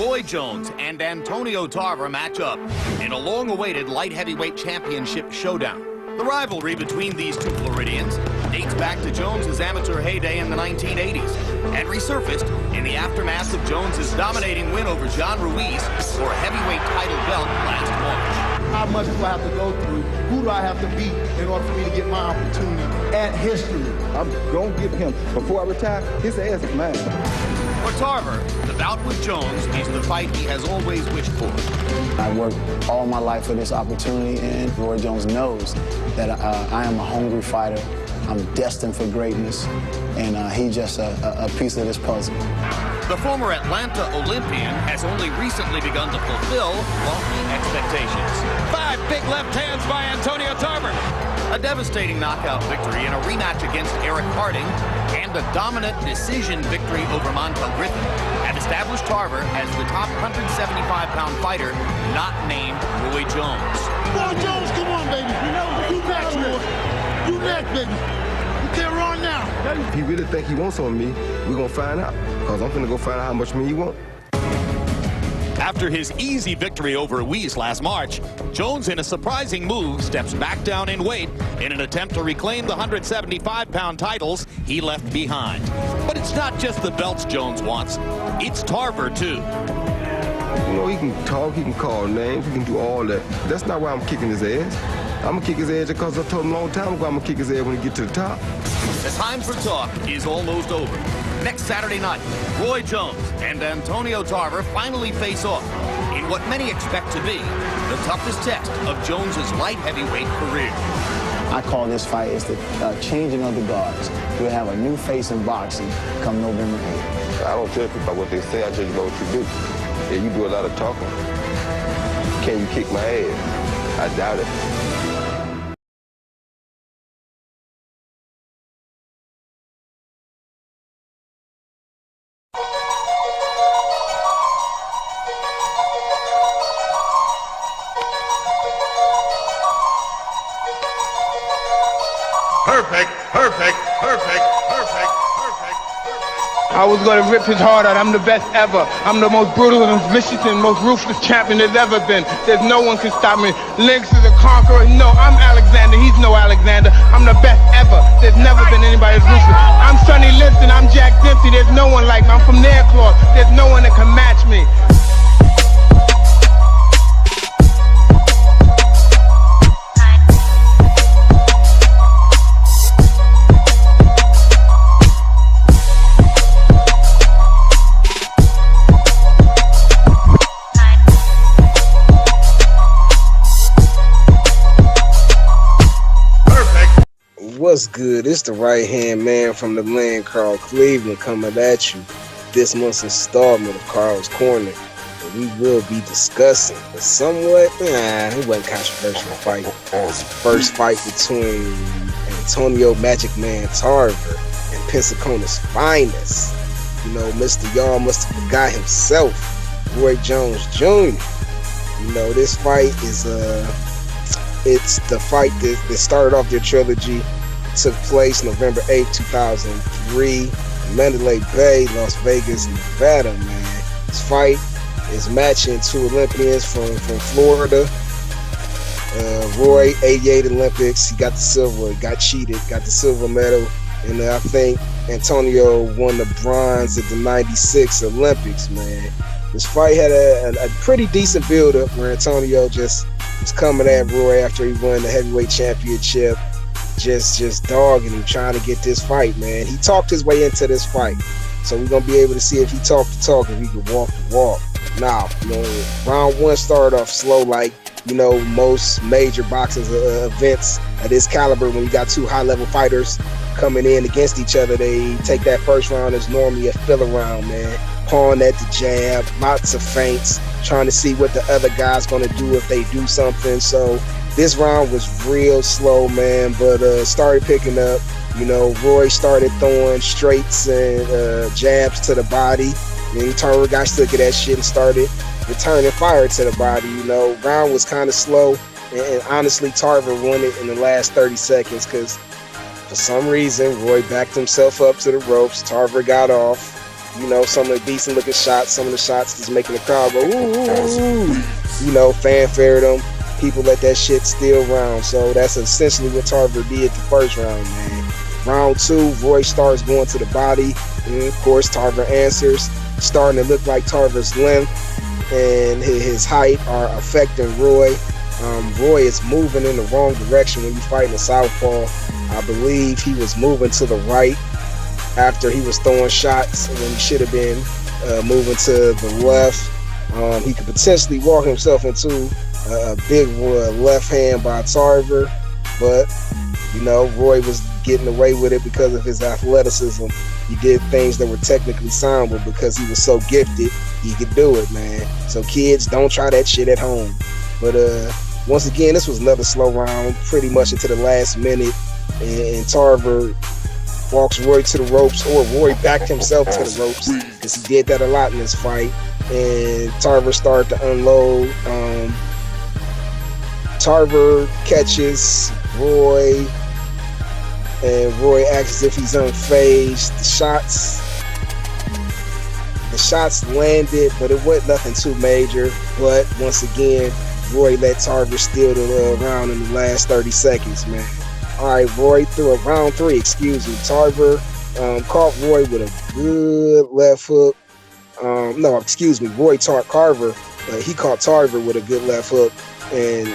Roy Jones and Antonio Tarver match up in a long-awaited light heavyweight championship showdown. The rivalry between these two Floridians dates back to Jones's amateur heyday in the 1980s and resurfaced in the aftermath of Jones's dominating win over John Ruiz for a heavyweight title belt last March. How much do I have to go through? Who do I have to beat in order for me to get my opportunity at history? I'm going to give him, before I retire, his ass is mine. For Tarver, the bout with Jones is the fight he has always wished for. I worked all my life for this opportunity, and Roy Jones knows that I am a hungry fighter. I'm destined for greatness, and he's just a piece of this puzzle. The former Atlanta Olympian has only recently begun to fulfill lofty expectations. 5 big left hands by Antonio Tarver. A devastating knockout victory in a rematch against Eric Harding and a dominant decision victory over Montel Griffin have established Tarver as the top 175-pound fighter not named Roy Jones. Roy Jones, come on, baby. You next, Roy. You next, baby. You can't run now. If he really think he wants on me, we're going to find out. Because I'm finna go find out how much me he want. After his easy victory over Ruiz last March, Jones, in a surprising move, steps back down in weight in an attempt to reclaim the 175-pound titles he left behind. But it's not just the belts Jones wants, it's Tarver, too. You know, he can talk, he can call names, he can do all that. That's not why I'm kicking his ass. I'm gonna kick his ass because I told him a long time ago I'm gonna kick his ass when he get to the top. The time for talk is almost over. Next Saturday night, Roy Jones and Antonio Tarver finally face off in what many expect to be the toughest test of Jones's light heavyweight career. I call this fight is the changing of the guards. We'll have a new face in boxing come November 8th. I don't judge people by what they say, I judge by what you do. Yeah, you do a lot of talking. Can you kick my ass? I doubt it. Perfect, perfect, perfect, perfect, perfect. I was going to rip his heart out. I'm the best ever. I'm the most brutal and vicious and most ruthless champion there's ever been. There's no one can stop me. Lynx is a conqueror. No, I'm Alexander. He's no Alexander. I'm the best ever. There's never been anybody as ruthless. I'm Sonny Liston. I'm Jack Dempsey. There's no one like me. I'm from Nairclaw. There's no one that can match me. What's good? It's the right-hand man from the land, Carl Cleveland, coming at you this month's installment of Carl's Corner. And we will be discussing a somewhat, it wasn't controversial fight. First fight between Antonio Magic Man Tarver and Pensaconia's finest. You know, Mr. Y'all must have forgot himself, Roy Jones Jr. You know, this fight is it's the fight that started off their trilogy. Took place November 8, 2003, in Mandalay Bay, Las Vegas, Nevada, man. This fight is matching two Olympians from Florida. Roy, 88 Olympics, he got the silver, got cheated, got the silver medal. And I think Antonio won the bronze at the 96 Olympics, man. This fight had a pretty decent build-up where Antonio just was coming at Roy after he won the heavyweight championship. Just dogging him, trying to get this fight, man. He talked his way into this fight. So we're going to be able to see if he talked the talk, if he could walk the walk. Now, you know, round one started off slow like, you know, most major boxing events at this caliber. When you got two high-level fighters coming in against each other, they take that first round as normally a filler round, man. Pawing at the jab, lots of feints, trying to see what the other guy's going to do if they do something. So this round was real slow, man, but started picking up. You know, Roy started throwing straights and jabs to the body. Then Tarver got stuck at that shit and started returning fire to the body. You know, round was kind of slow, and honestly, Tarver won it in the last 30 seconds because for some reason, Roy backed himself up to the ropes. Tarver got off. You know, some of the decent looking shots, some of the shots just making the crowd go, ooh, ooh, ooh. You know, fanfare them. People let that shit still round. So that's essentially what Tarver did the first round, man. Round 2, Roy starts going to the body. And of course, Tarver answers, starting to look like Tarver's length and his height are affecting Roy. Roy is moving in the wrong direction when you fighting a southpaw. I believe he was moving to the right after he was throwing shots when he should have been moving to the left. He could potentially walk himself into a big left hand by Tarver, but you know, Roy was getting away with it because of his athleticism. He did things that were technically sound, but because he was so gifted, he could do it, man. So kids, don't try that shit at home. But once again, this was another slow round, pretty much into the last minute, and Tarver walks Roy to the ropes, or Roy backed himself to the ropes, because he did that a lot in this fight. And Tarver started to unload. Tarver catches Roy, and Roy acts as if he's unfazed. The shots landed, but it wasn't nothing too major. But once again, Roy let Tarver steal the round in the last 30 seconds, man. All right, Roy threw a round 3, excuse me. Tarver caught Roy with a good left hook. No, excuse me, Roy taught Carver. He caught Tarver with a good left hook, and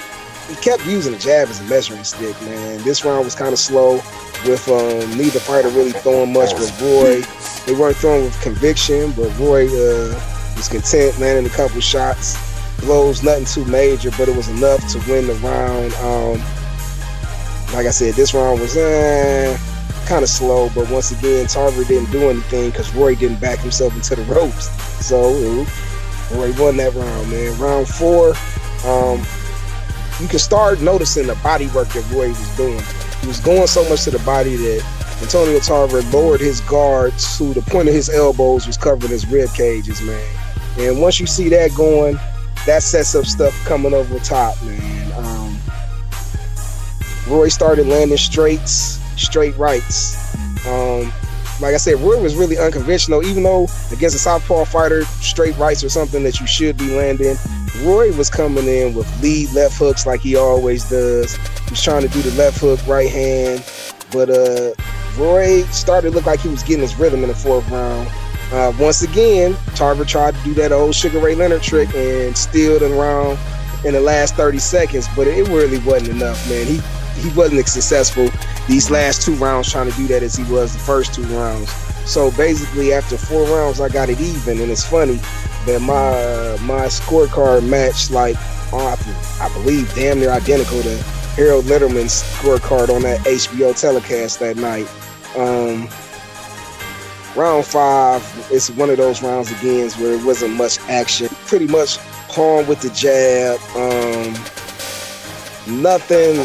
he kept using the jab as a measuring stick, man. This round was kind of slow with neither fighter really throwing much, but Roy, they weren't throwing with conviction, but Roy was content, landing a couple shots. Blows, nothing too major, but it was enough to win the round. Like I said, this round was kind of slow, but once again, Tarver didn't do anything because Roy didn't back himself into the ropes. So Roy won that round, man. Round 4, you can start noticing the body work that Roy was doing. He was going so much to the body that Antonio Tarver lowered his guard to the point of his elbows was covering his rib cages, man. And once you see that going, that sets up stuff coming over the top, man. Roy started landing straight rights. Like I said, Roy was really unconventional, even though against a southpaw fighter, straight rights are something that you should be landing. Roy was coming in with lead left hooks like he always does. He was trying to do the left hook, right hand, but Roy started to look like he was getting his rhythm in the 4th round. Once again, Tarver tried to do that old Sugar Ray Leonard trick and steal the round in the last 30 seconds, but it really wasn't enough, man. He wasn't successful these last 2 rounds trying to do that as he was the first 2 rounds. So basically, after 4 rounds, I got it even, and it's funny that my scorecard matched, like, I believe damn near identical to Harold Letterman's scorecard on that HBO telecast that night. Round 5, it's one of those rounds again where it wasn't much action. Pretty much pawn with the jab. Nothing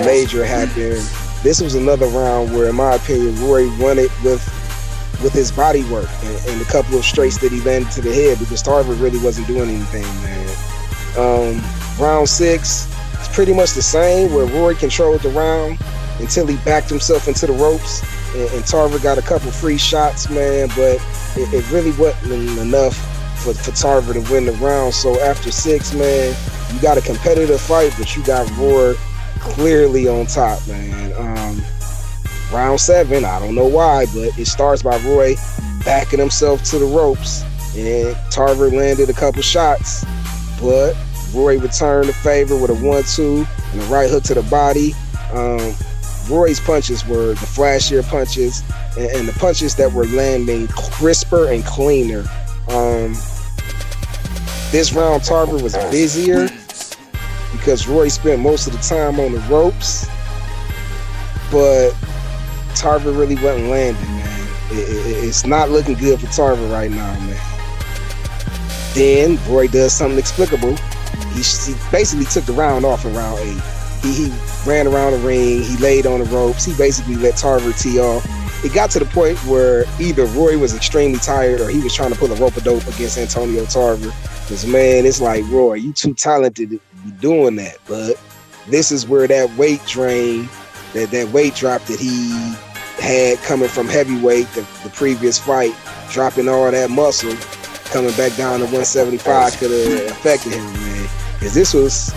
major happened. This was another round where, in my opinion, Roy won it with his body work and a couple of straights that he landed to the head, because Tarver really wasn't doing anything, man. Round 6, it's pretty much the same, where Roy controlled the round until he backed himself into the ropes, and Tarver got a couple free shots, man, but it really wasn't enough for Tarver to win the round. So after 6, man, you got a competitive fight, but you got Roy clearly on top, man. Round 7, I don't know why, but it starts by Roy backing himself to the ropes, and Tarver landed a couple shots, but Roy returned the favor with a 1-2 and a right hook to the body. Roy's punches were the flashier punches, and the punches that were landing crisper and cleaner. This round, Tarver was busier because Roy spent most of the time on the ropes, but Tarver really wasn't landing, man. It's not looking good for Tarver right now, man. Then Roy does something inexplicable. He basically took the round off in round 8. He ran around the ring. He laid on the ropes. He basically let Tarver tee off. It got to the point where either Roy was extremely tired or he was trying to pull a rope-a-dope against Antonio Tarver. Because, man, it's like, Roy, you too talented to be doing that. But this is where that weight drain, that weight drop that he had coming from heavyweight, the previous fight, dropping all that muscle, coming back down to 175 could have affected him, man. Because this was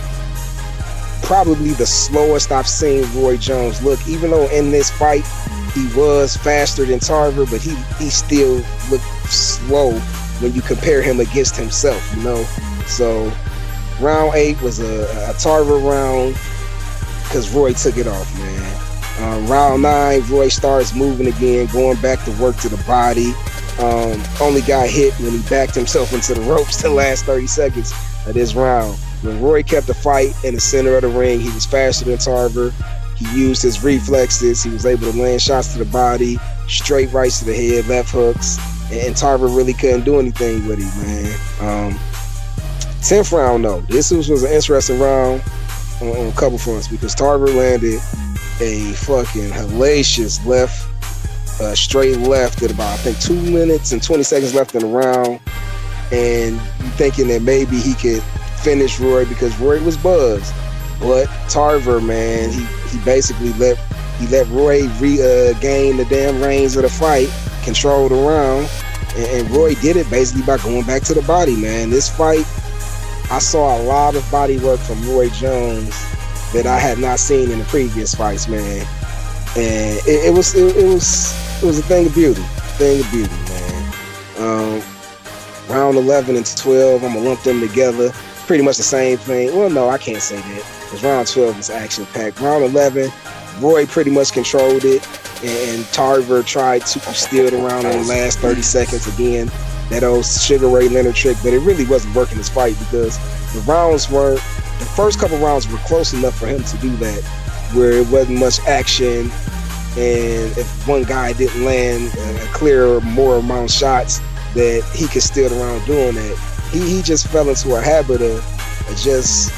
probably the slowest I've seen Roy Jones look. Even though in this fight he was faster than Tarver, but he still looked slow when you compare him against himself, you know. So round 8 was a Tarver round because Roy took it off, man. Round 9, Roy starts moving again, going back to work to the body. Only got hit when he backed himself into the ropes the last 30 seconds of this round. When Roy kept the fight in the center of the ring, he was faster than Tarver. He used his reflexes. He was able to land shots to the body, straight rights to the head, left hooks, and Tarver really couldn't do anything with him, man. 10th round, though. This was an interesting round on a couple fronts because Tarver landed a fucking hellacious left, straight left at about, I think, 2 minutes and 20 seconds left in the round. And you thinking that maybe he could finish Roy because Roy was buzzed. But Tarver, man, he basically let Roy regain the damn reins of the fight, control the round, and Roy did it basically by going back to the body, man. This fight, I saw a lot of body work from Roy Jones that I had not seen in the previous fights, man. And it was a thing of beauty, man. Round 11 and 12, I'm gonna lump them together. Pretty much the same thing. Well, no, I can't say that. Because round 12 was action-packed. Round 11, Roy pretty much controlled it, and Tarver tried to steal the round in the last 30 seconds again. That old Sugar Ray Leonard trick, but it really wasn't working this fight because the first couple rounds were close enough for him to do that, where it wasn't much action, and if one guy didn't land a clear more amount of shots, that he could steal the round doing that. He just fell into a habit of just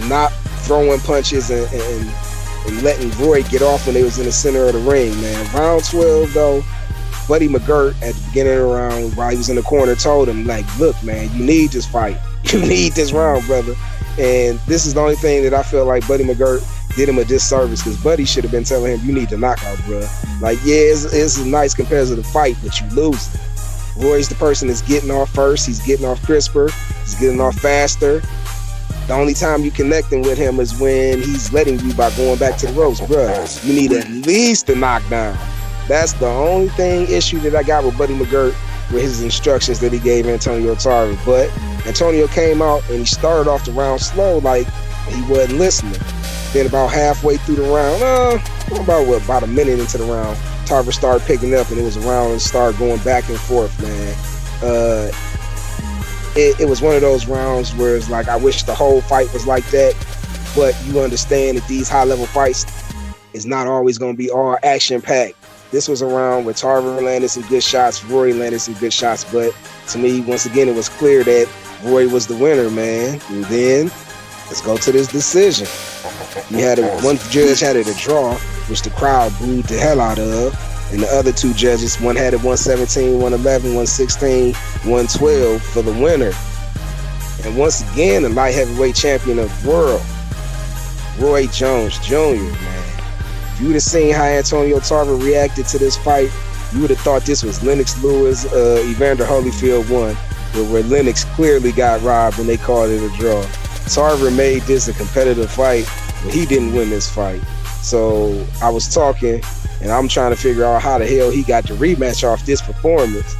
not throwing punches and letting Roy get off when they was in the center of the ring, man. Round 12, though, Buddy McGirt at the beginning of the round, while he was in the corner, told him, like, look, man, you need this fight. You need this round, brother. And this is the only thing that I feel like Buddy McGirt did him a disservice because Buddy should have been telling him, you need to knock out, bro. Like, yeah, it's a nice compared to the fight, but you lose. Roy's the person that's getting off first. He's getting off crisper. He's getting off faster. The only time you connecting with him is when he's letting you by going back to the ropes, bro. You need at least a knockdown. That's the only issue that I got with Buddy McGirt with his instructions that he gave Antonio Tarver. But Antonio came out and he started off the round slow, like he wasn't listening. Then about halfway through the round, about a minute into the round, Tarver started picking up, and it was a round and started going back and forth, man. It was one of those rounds where it's like, I wish the whole fight was like that, but you understand that these high-level fights is not always going to be all action-packed. This was a round where Tarver landed some good shots, Roy landed some good shots, but to me, once again, it was clear that Roy was the winner, man. And then, let's go to this decision. One judge had it a draw, which the crowd booed the hell out of. And the other two judges, one had it 117, 111, 116, 112 for the winner. And once again, the light heavyweight champion of the world, Roy Jones Jr., man. If you would have seen how Antonio Tarver reacted to this fight, you would have thought this was Lennox Lewis, Evander Holyfield 1, where Lennox clearly got robbed and they called it a draw. Tarver made this a competitive fight, but he didn't win this fight. So I was talking, and I'm trying to figure out how the hell he got the rematch off this performance.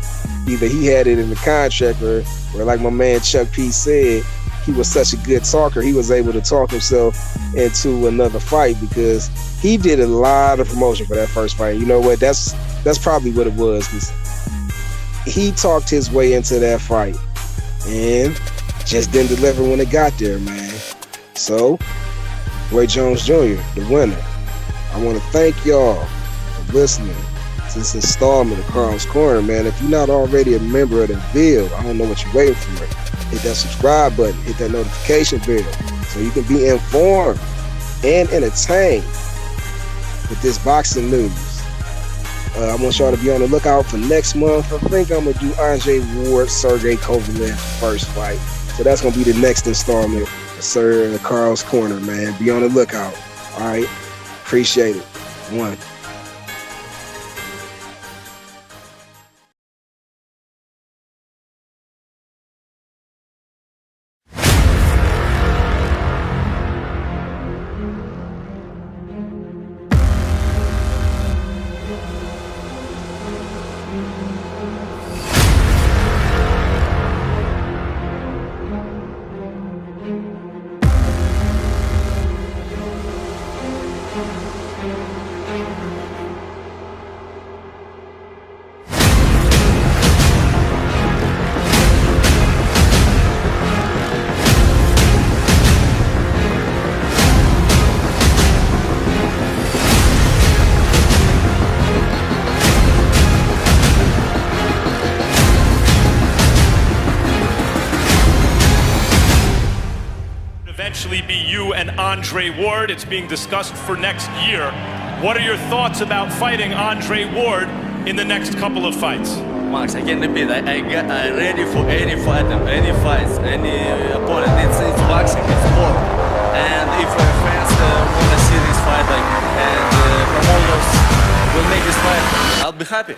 Either he had it in the contract or like my man Chuck P said, he was such a good talker, he was able to talk himself into another fight because he did a lot of promotion for that first fight. You know what? That's probably what it was, because he talked his way into that fight and just didn't deliver when it got there, man. So, Roy Jones Jr., the winner. I want to thank y'all for listening to this installment of Carl's Corner, man. If you're not already a member of the Ville, I don't know what you're waiting for. Hit that subscribe button, hit that notification bell, so you can be informed and entertained with this boxing news. I want y'all to be on the lookout for next month. I think I'm going to do Andre Ward, Sergey Kovalev first fight. So that's going to be the next installment of Sir Carl's Corner, man. Be on the lookout. All right? Appreciate it. One. potentially be you and Andre Ward. It's being discussed for next year. What are your thoughts about fighting Andre Ward in the next couple of fights? Max, I can't repeat. I'm ready for any fight, any fights, any opponent. It's boxing, it's sport. And if fans want to see this fight, and promoters will make this fight, I'll be happy.